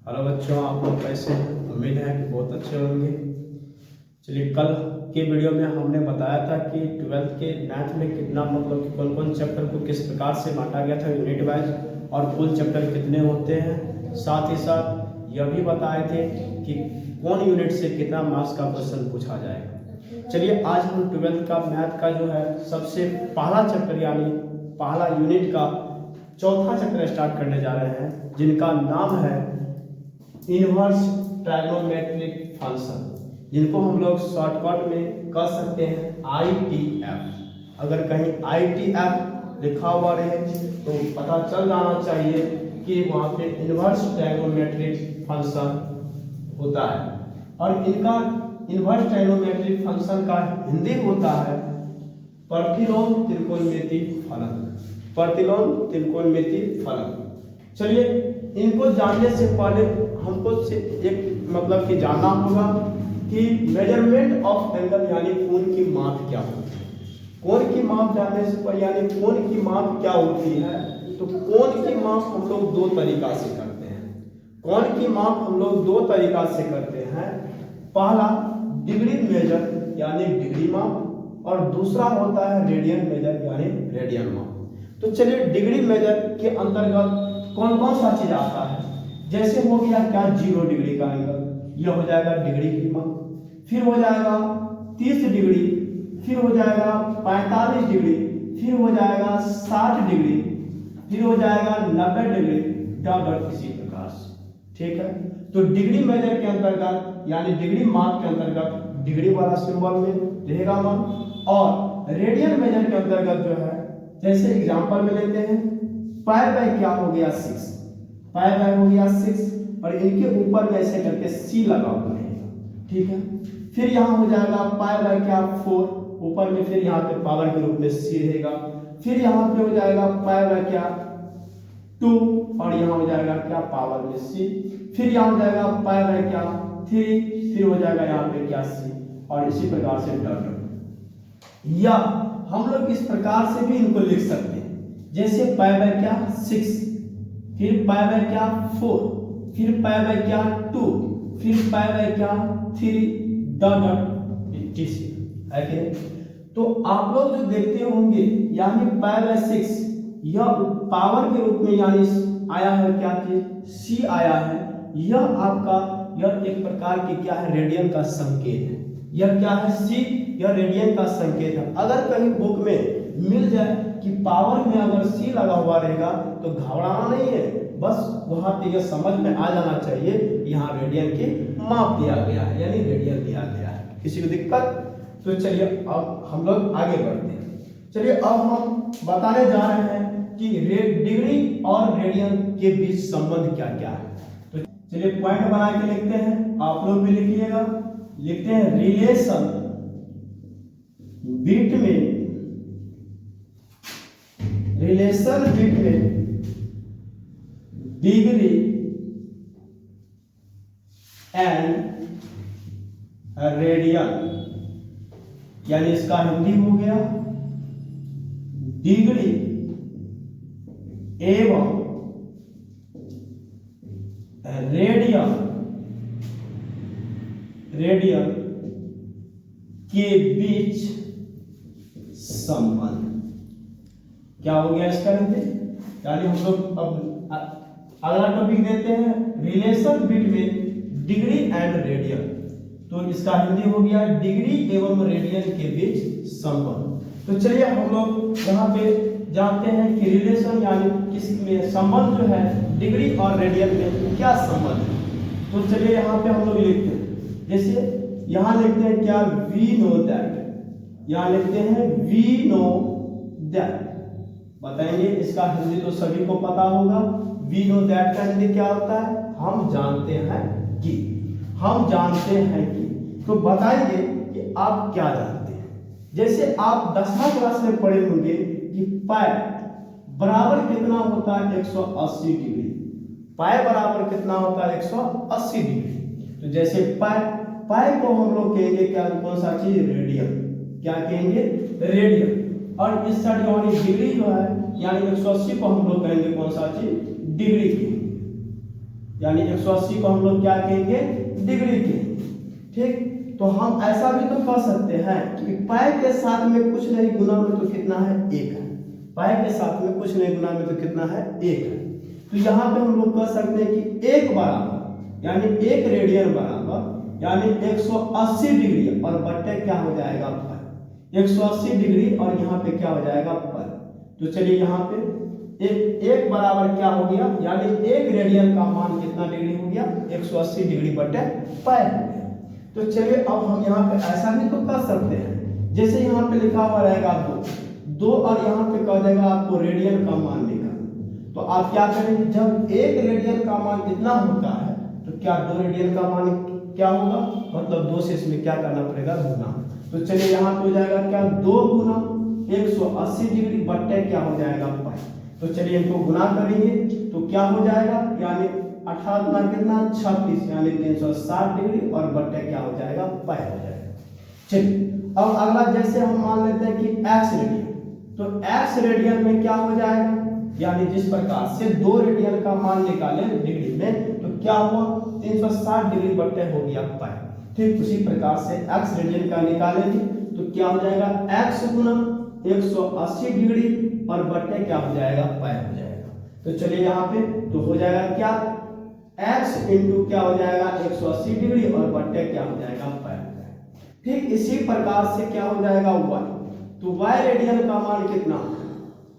Hello बच्चों, आप लोग कैसे हैं? उम्मीद है कि बहुत अच्छे होंगे। चलिए, कल के वीडियो में हमने बताया था कि 12th के मैथ में कितना मतलब कि कौन कौन चैप्टर को किस प्रकार से बांटा गया था यूनिट वाइज और कुल चैप्टर कितने होते हैं। साथ ही साथ यह भी बताए थे कि कौन यूनिट से कितना मार्क्स का क्वेश्चन पूछा जाएगा। चलिए, आज हम 12th का मैथ का जो है सबसे पहला चैप्टर यानी पहला यूनिट का चौथा चैप्टर स्टार्ट करने जा रहे हैं, जिनका नाम है इनवर्स ट्रायगोनोमेट्रिक फंक्शन, जिनको हम लोग शॉर्टकट में कह सकते हैं ITF। अगर कहीं ITF लिखा हुआ रहे तो पता चल जाना चाहिए कि वहाँ पे इनवर्स ट्रायगोनोमेट्रिक फंक्शन होता है। और इनका इनवर्स ट्रायगोनोमेट्रिक फंक्शन का हिंदी होता है प्रतिलोम त्रिकोणमिति फलन। प्रतिलोम त्रिकोणमिति फलन। चलिए, इनको जानने से पहले हमको एक मतलब कि जानना होगा कि मेजरमेंट ऑफ एंगल यानी कोण की माप क्या होती है। कोण की माप जानने से पहले यानी कोण की माप क्या होती है, तो कोण की माप हम लोग दो तरीका से करते हैं। कोण की माप हम लोग दो तरीका से करते हैं। पहला डिग्री मेजर यानी डिग्री माप, और दूसरा होता है रेडियन मेजर यानी रेडियन माप। तो चलिए, डिग्री मेजर के अंतर्गत कौन कौन सा चीज आता है। जैसे हो गया क्या 0 डिग्री का एंगल, यह हो जाएगा डिग्री की माप। फिर हो जाएगा 30 डिग्री, फिर हो जाएगा 45 डिग्री, फिर हो जाएगा 60 डिग्री, फिर हो जाएगा 90 डिग्री, डॉट इसी प्रकार से। ठीक है, तो डिग्री मेजर के अंतर्गत यानी डिग्री माप के अंतर्गत डिग्री वाला सिंबल में रहेगा मान, और रेडियन मेजर के अंतर्गत जो है, जैसे एग्जांपल में लेते हैं पाई बाय क्या हो गया 6, पाई बाय हो गया 6, और इनके ऊपर में ऐसे करके C लगा हुआ है। ठीक है, फिर यहाँ हो जाएगा पाई बाय क्या 4, ऊपर में फिर यहाँ पे पावर के रूप में C रहेगा। फिर यहाँ पे हो जाएगा पाई बाय क्या 2, और यहाँ हो जाएगा क्या पावर में C। फिर यहाँ हो जाएगा पाई बाय क्या 3, फिर हो जाएगा यहाँ पे क्या C, और इसी प्रकार से डॉट। या हम लोग इस प्रकार से भी इनको लिख सकते हैं, जैसे पाई बाय क्या 6, फिर पाई बाय क्या 4, फिर पाई बाय क्या 2, फिर पाई बाय क्या 3, डॉट etc है कि। तो आप लोग जो देखते होंगे यानी पाई बाय 6 यह पावर के रूप में यानी आया है क्या चीज C आया है। यह आपका यह एक प्रकार की क्या है रेडियन का संकेत है। यह क्या है C, यह रेडियन का संकेत है। अगर कहीं बुक में मिल जाए कि पावर में अगर C लगा हुआ रहेगा तो घबराना नहीं है, बस वहां पे यह समझ में आ जाना चाहिए यहाँ रेडियन की माप दिया गया है यानी रेडियन दिया गया है। किसी को दिक्कत? तो चलिए अब हम लोग आगे बढ़ते हैं। चलिए, अब हम बताने जा रहे हैं कि डिग्री और रेडियन के बीच संबंध क्या क्या है। तो चलिए पॉइंट बना के लिखते हैं, आप लोग भी लिखिएगा। लिखते हैं relation between degree and radian, यानी इसका हिंदी हो गया डिग्री एवं रेडियन के बीच संबंध। क्या हो गया इसका हिंदी, यानी हम लोग अब अगला टॉपिक देते हैं relation between degree and radian. तो इसका हिंदी हो गया डिग्री एवं रेडियन के बीच संबंध। तो चलिए हम लोग यहाँ पे जानते हैं कि रिलेशन यानी किस में संबंध जो है डिग्री और रेडियन में क्या संबंध है। तो चलिए यहाँ पे हम लोग लिखते हैं, जैसे यहाँ लिखते हैं क्या वी नो दैट, यहाँ लिखते हैं वी नो दैट। बताएंगे इसका हिंदी तो सभी को पता होगा। वी नो दैट का हिंदी क्या होता है, हम जानते हैं कि, हम जानते हैं कि। तो बताइए कि आप क्या जानते हैं। जैसे आप 10वीं क्लास में पढ़े होंगे कि पाई बराबर कितना होता है 180 डिग्री। पाई बराबर कितना होता है 180 डिग्री। तो जैसे पाई को हम लोग कहेंगे क्या, कौन सा चीज, रेडियन। क्या कहेंगे, रेडियन। और इस साइड वाली डिग्री जो है यानी 180 को हम लोग कहेंगे कौन सा चीज, डिग्री की। यानी 180 को हम लोग क्या कहेंगे, डिग्री कहेंगे। ठीक, तो हम ऐसा भी तो कर सकते हैं कि पाई के साथ में कुछ नहीं गुना में तो कितना है, 1 है। पाई के साथ में कुछ नहीं गुना में तो कितना है, 1 है। तो यहाँ पे हम लोग कह सकते हैं कि 1 बराबर यानी 1 रेडियन बराबर यानी 180 डिग्री और बट्टे क्या हो जाएगा, पाई। 180 डिग्री और यहाँ पे क्या हो जाएगा, पाई। तो चलिए यहाँ पे एक बराबर क्या हो गया, यानी 1 रेडियन का मान कितना डिग्री हो गया, 180 डिग्री बटे पाई हो गया। तो चलिए अब हम यहाँ पे ऐसा भी तो कर सकते हैं, जैसे यहाँ पे लिखा हुआ रहेगा 2 और यहाँ पे कह देगा आपको रेडियन का मान निकालना। तो आप क्या करेंगे, जब 1 रेडियन का मान कितना होता है तो क्या 2 रेडियन का मान क्या होगा, मतलब 2 से इसमें क्या करना पड़ेगा, गुना। तो चलिए यहाँ पे हो जाएगा क्या, 2 गुना 180 डिग्री बट्टे क्या हो जाएगा, पाई। तो चलिए इनको गुना करेंगे तो क्या हो जाएगा, यानी 18 गुना कितना, 36 यानी 360 डिग्री और बट्टे क्या हो जाएगा, पाई हो जाएगा। चलिए अब अगला जैसे हम मान लेते हैं कि x रेडियन, तो x रेडियन में क्या हो जाएगा, यानी जिस प्रकार से 2 रेडियन का मान निकाले डिग्री में तो क्या हुआ, 360 डिग्री बट्टे हो गया पाई। ठीक उसी प्रकार से x रेडियन का निकालेंगे तो क्या हो जाएगा, x गुना 180 डिग्री और बट्टे क्या हो जाएगा, पाई हो जाएगा। तो चलिए यहाँ पे तो हो जाएगा क्या, x इंटू क्या हो जाएगा 180 डिग्री और बट्टे क्या हो जाएगा, पाई हो जाएगा। ठीक इसी प्रकार से क्या हो जाएगा y, तो y रेडियन का मान कितना,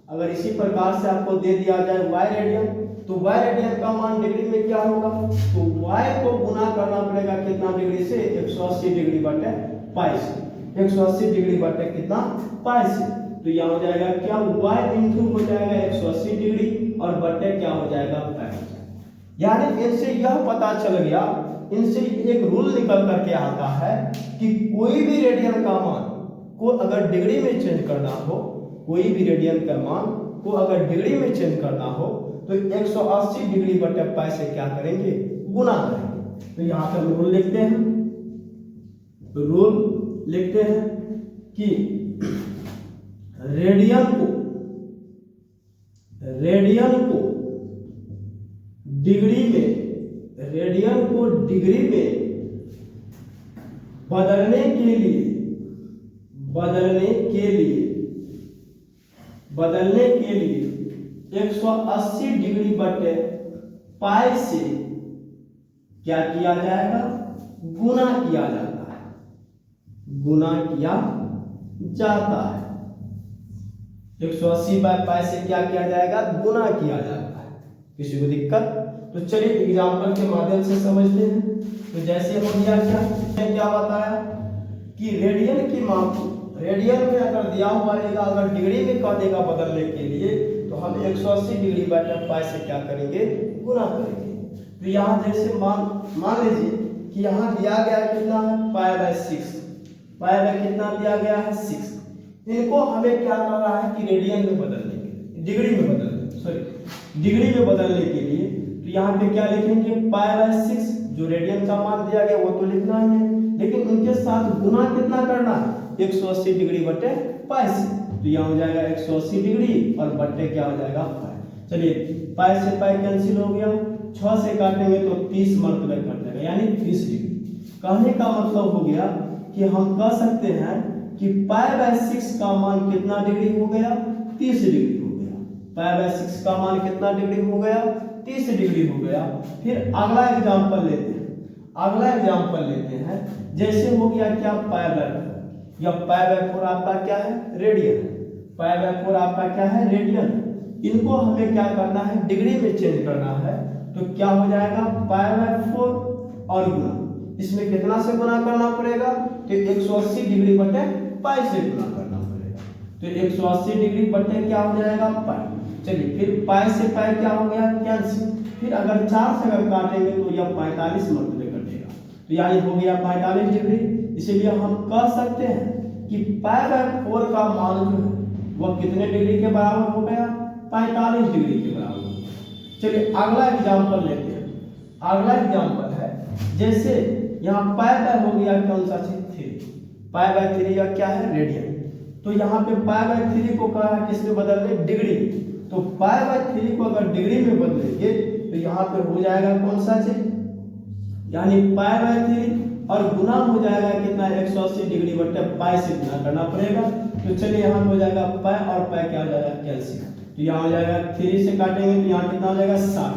अगर इसी प्रकार से आपको दे दिया जाए y रेडियन, तो y रेडियन का मान डिग्री में क्या होगा, तो y को गुना करना पड़ेगा कितना डिग्री से, 180 डिग्री बटे पाई से, 180 डिग्री बटे कितना, पाई से। तो यहाँ हो जाएगा क्या, y इंटू हो जाएगा 180 डिग्री और बटे क्या हो जाएगा, पाई। यानी इनसे यह पता चल गया, इनसे एक रूल निकल करके आता है कि कोई भी रेडियन का मान को अगर डिग्री में चेंज करना हो, कोई भी रेडियन का मान को अगर डिग्री में चेंज करना हो तो 180 डिग्री बटे पाई से क्या करेंगे, गुना करेंगे। तो यहाँ पे रूल लिखते हैं, रूल लिखते हैं कि रेडियन को डिग्री में, रेडियन को डिग्री में बदलने के लिए 180 डिग्री बटे पाई से क्या किया जाएगा, गुना किया जाता है, गुना किया जाता है। 180 बाय पाई से क्या किया जाएगा, गुना किया जाता है। किसी को दिक्कत, तो चलिए एग्जाम्पल के माध्यम से समझते हैं। तो जैसे हो गया क्या बताया कि रेडियन की मान, रेडियन में अगर दिया हुआ रहेगा, अगर डिग्री में कह देगा बदलने के लिए तो हम 180 डिग्री बटे पाई से क्या करेंगे, गुना करेंगे। तो यहाँ जैसे मान लीजिए कि यहाँ दिया गया कितना है, पाई बाय 6, पाई बाय कितना दिया गया है, 6। इनको हमें क्या करना है कि रेडियन में बदलने के लिए, डिग्री में बदलने के लिए तो यहाँ पे क्या लिखेंगे, पाई बाय 6, जो रेडियन का मान दिया गया वो तो लिखना ही है, लेकिन उनके साथ गुना कितना करना है, 180 डिग्री बटे पाई से। तो यहाँ हो जाएगा 180 डिग्री और बट्टे क्या हो जाएगा, पाई। चलिए पाई से पाई कैंसिल हो गया, 6 से काटेंगे तो 30 मल्टीप्लाई कर देगा यानी 30 डिग्री। कहने का मतलब हो गया कि हम कह सकते हैं कि पाई बाय 6 का मान कितना डिग्री हो गया, 30 डिग्री हो गया। पाई बाय 6 का मान कितना डिग्री हो गया, 30 डिग्री हो गया। फिर अगला एग्जांपल लेते हैं, जैसे हो गया क्या, पाई बाय 4, या पाई बाय 4 आपका क्या है, रेडियन, पाई बाय 4 आपका क्या है, रेडियन। इनको हमें क्या करना है, डिग्री में चेंज करना है। तो क्या हो जाएगा, पाई बाय 4 और गुना, इसमें कितना से गुना करना पड़ेगा, तो 180 डिग्री बटे पाई से गुना करना पड़ेगा। तो 180 डिग्री बटे क्या हो जाएगा, पाई। चलिए फिर पाई से पाई क्या हो गया, कैंसिल। फिर अगर 4 से अगर काटेंगे तो यह 45 मल्टीप्लाई कर देगा, तो यानी हो गया 45 डिग्री। इसीलिए हम कह सकते हैं कि पाई बाय 4 का मान जो है वह कितने डिग्री के बराबर हो गया, 45 डिग्री के बराबर हो गया। चलिए अगला एग्जांपल लेते हैं। अगला एग्जांपल है, जैसे यहाँ पाई बाय हो गया कौन सा चीज, 3, पाई बाय 3 या क्या है, रेडियन। तो यहाँ पे पाई बाय 3 को कहा है किसमें बदलने, डिग्री। तो पाई बाय 3 को अगर डिग्री में बदलेंगे तो यहाँ पे हो जाएगा कौन सा चीज, यानी पाई बाय 3 और गुना हो जाएगा कितना 180 डिग्री बटे पाई से गुना करना पड़ेगा। तो चलिए यहाँ हो जाएगा पाई और पाई क्या हो जाएगा कैंसिल, तो यहाँ हो जाएगा 3 से काटेंगे तो यहाँ कितना हो जाएगा 60।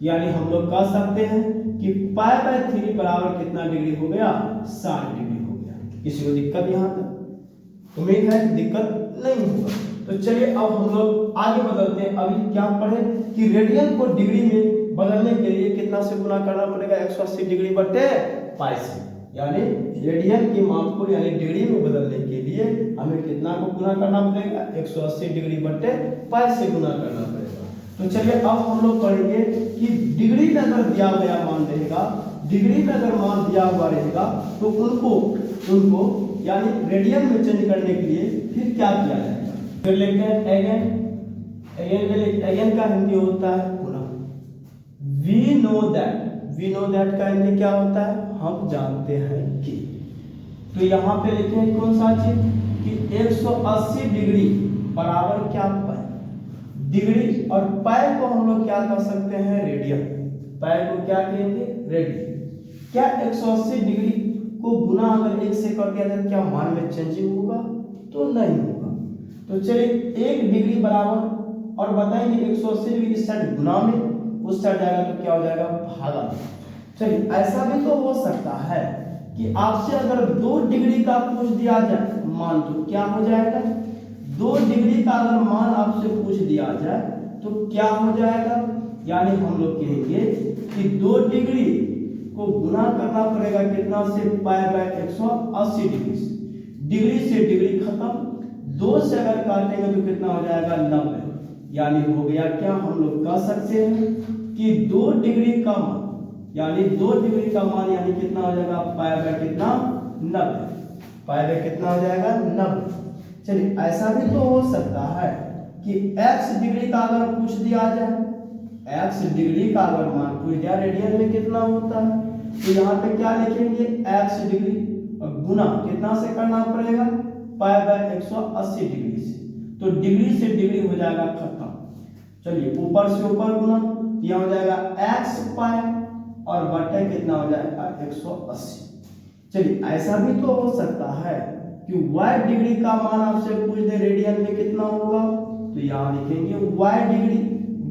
यानी हम लोग कह सकते हैं कि पाई बाय 3 बराबर कितना डिग्री हो गया 60 डिग्री हो गया। किसी को दिक्कत यहाँ तक? उम्मीद है दिक्कत नहीं होगा। तो चलिए अब हम लोग आगे बदलते हैं। अभी क्या पढ़े कि रेडियन को डिग्री में बदलने के लिए कितना से गुना करना पड़ेगा 180 डिग्री बटे पाई से, यानी रेडियन की माप को यानी डिग्री में बदलने के लिए हमें कितना को गुना करना पड़ेगा 180 डिग्री बटे पाई से गुना करना पड़ेगा। तो चलिए अब हम लोग पढ़ेंगे कि डिग्री में अगर दिया गया मान रहेगा, डिग्री में अगर मान दिया हुआ रहेगा तो उनको यानी रेडियन में चेंज करने के लिए फिर क्या किया जाएगा। फिर लिखते हैं अगेन का हिंदी होता है गुना। वी नो दैट का हिंदी क्या होता है, हम जानते हैं कि। तो यहाँ पे लिखे हैं कौन सा चीज कि 180 डिग्री बराबर क्या पाई, डिग्री और पाई को हम लोग क्या कर सकते हैं रेडियन, पाई को क्या कहेंगे रेडियन। क्या 180 डिग्री को गुना अगर 1 से कर दिया जाए क्या मान में चेंजिंग होगा, तो नहीं होगा। तो चलिए 1 डिग्री बराबर और बताएंगे 180 डिग्री इस साइड गुना में, उस साइड जाएगा तो क्या हो जाएगा भागा। चलिए ऐसा भी तो हो सकता है कि आपसे अगर 2 डिग्री का पूछ दिया जाए मान, तो क्या हो जाएगा 2 डिग्री का अगर मान आपसे पूछ दिया जाए तो क्या हो जाएगा, यानी हम लोग कहेंगे कि 2 डिग्री को गुना करना पड़ेगा कितना से पाई बाय 180 डिग्री से। डिग्री से डिग्री खत्म, 2 से अगर काटेंगे तो कितना हो जाएगा 90, यानी हो गया क्या, हम लोग कह सकते हैं कि 2 डिग्री का मान यानी 2 डिग्री का मान यानी कितना हो जाएगा पाई बाय कितना 90, पाई बाय कितना हो जाएगा 90। चलिए ऐसा भी तो हो सकता है कि x डिग्री का अगर पूछ दिया जाए, x डिग्री का अगर मान पूछ दिया रेडियन में कितना होता है, तो यहाँ पे क्या लिखेंगे x डिग्री और गुना कितना से करना पड़ेगा पाई बाय 180 डिग्री से। तो डिग्री से डिग्री हो जाएगा खत्म। चलिए ऊपर से ऊपर गुना, यहाँ हो जाएगा x पाई और बटे कितना हो जाएगा 180। चलिए ऐसा भी तो हो सकता है कि y डिग्री का मान आपसे पूछ दे रेडियन में कितना होगा, तो यहाँ लिखेंगे y डिग्री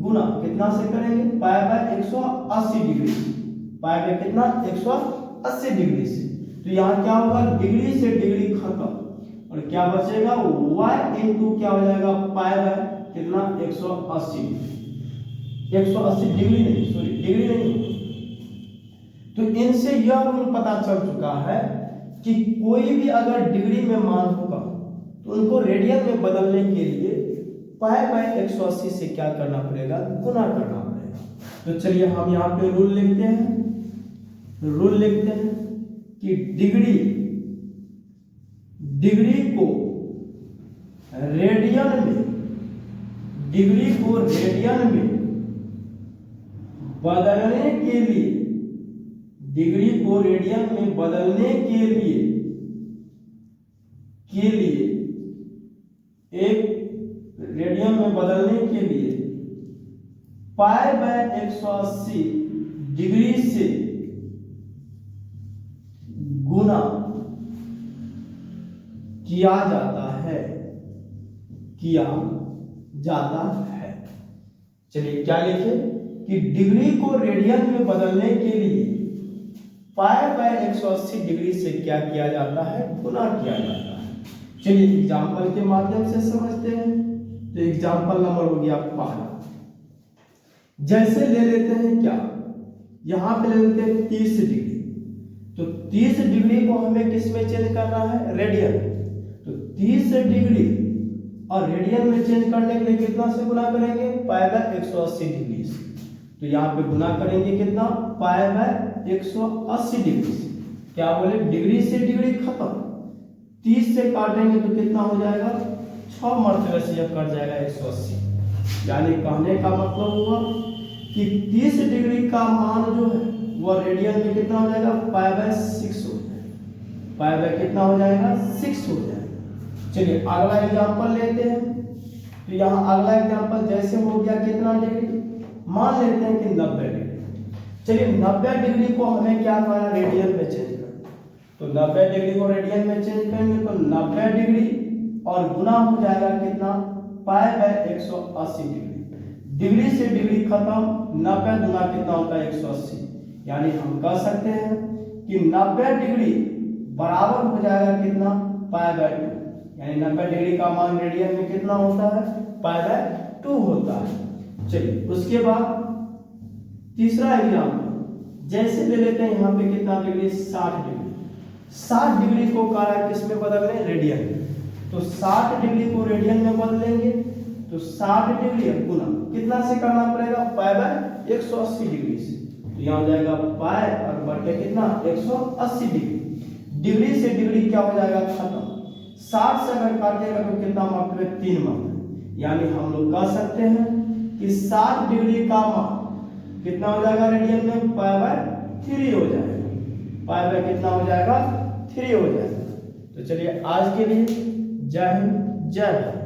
गुना कितना से करेंगे pi by 180 degree, pi by कितना 180 डिग्री से। तो यहाँ क्या होगा डिग्री से डिग्री खत्म और क्या बचेगा y इंटू क्या हो जाएगा पाई बाय कितना 180 डिग्री नहीं, सॉरी डिग्री नहीं। तो इनसे यह रूल पता चल चुका है कि कोई भी अगर डिग्री में मान होगा तो उनको रेडियन में बदलने के लिए पाई बाय 180 से क्या करना पड़ेगा गुना करना पड़ेगा। तो चलिए हम यहाँ पे रूल लिखते हैं कि डिग्री को रेडियन में बदलने के लिए, डिग्री को रेडियन में बदलने के लिए पाई बाय 180 डिग्री से गुना किया जाता है। चलिए क्या लिखे कि डिग्री को रेडियन में बदलने के लिए पाई बाय 180 डिग्री से क्या किया जाता है गुना किया जाता है। चलिए एग्जाम्पल के माध्यम से समझते हैं। तो एग्जाम्पल नंबर हो गया पहला, जैसे ले लेते हैं क्या, यहाँ पे ले लेते हैं 30 डिग्री। तो 30 डिग्री को हमें किस में चेंज करना है रेडियन। तो 30 डिग्री और रेडियन में चेंज करने के लिए कितना से गुना करेंगे पाई बाय 180 डिग्री से। तो यहाँ पे गुना करेंगे कितना पाई बाय 180 डिग्री से। क्या बोले डिग्री से डिग्री खत्म, 30 से काटेंगे तो कितना हो जाएगा 6 मरतबे से यह कट जाएगा 180। यानी कहने का मतलब हुआ कि 30 डिग्री का मान जो है वह रेडियन में कितना हो जाएगा पाई बाय 6 हो जाएगा, पाई बाय कितना हो जाएगा 6 हो जाएगा। चलिए अगला एग्जांपल लेते हैं। तो यहाँ अगला एग्जांपल जैसे हो गया कितना डिग्री मान लेते हैं कि 90 डिग्री। चलिए 90 डिग्री को हमें क्या करना, रेडियन में चेंज करना। तो 90 डिग्री को रेडियन में चेंज करेंगे तो 90 डिग्री और गुना हो जाएगा कितना, पाई बाय 180 डिग्री। डिग्री से डिग्री खत्म, 90 गुना कितना होता है 180, यानी हम कह सकते हैं कि 90 डिग्री बराबर हो जाएगा कितना, पाई बाय 2, यानी 90 डिग्री का मान रेडियन में कितना होता है, पाई बाय 2 होता है। चलिए उसके बाद तीसरा एग्जाम्पल जैसे ले लेते हैं, यहाँ पे कितना डिग्री, 60 डिग्री। 60 डिग्री को कहा किस में बदल रहे, रेडियन में। तो 60 डिग्री को रेडियन में बदलेंगे तो 60 डिग्री गुना कितना से करना पड़ेगा, पाई बाय 180 डिग्री से। तो यहाँ हो जाएगा पाई और बटे कितना, 180 डिग्री। डिग्री से डिग्री क्या हो जाएगा, खत्म। 60 से अगर काटेगा तो कितना मार्क में, 3 मार्क, यानी हम लोग कह सकते हैं कि 60 डिग्री का मान कितना हो जाएगा रेडियन में, पाई बाय 3 हो जाएगा। पाई बाय कितना हो जाएगा, 3 हो जाएगा। तो चलिए आज के लिए जय हिंद जय भारत।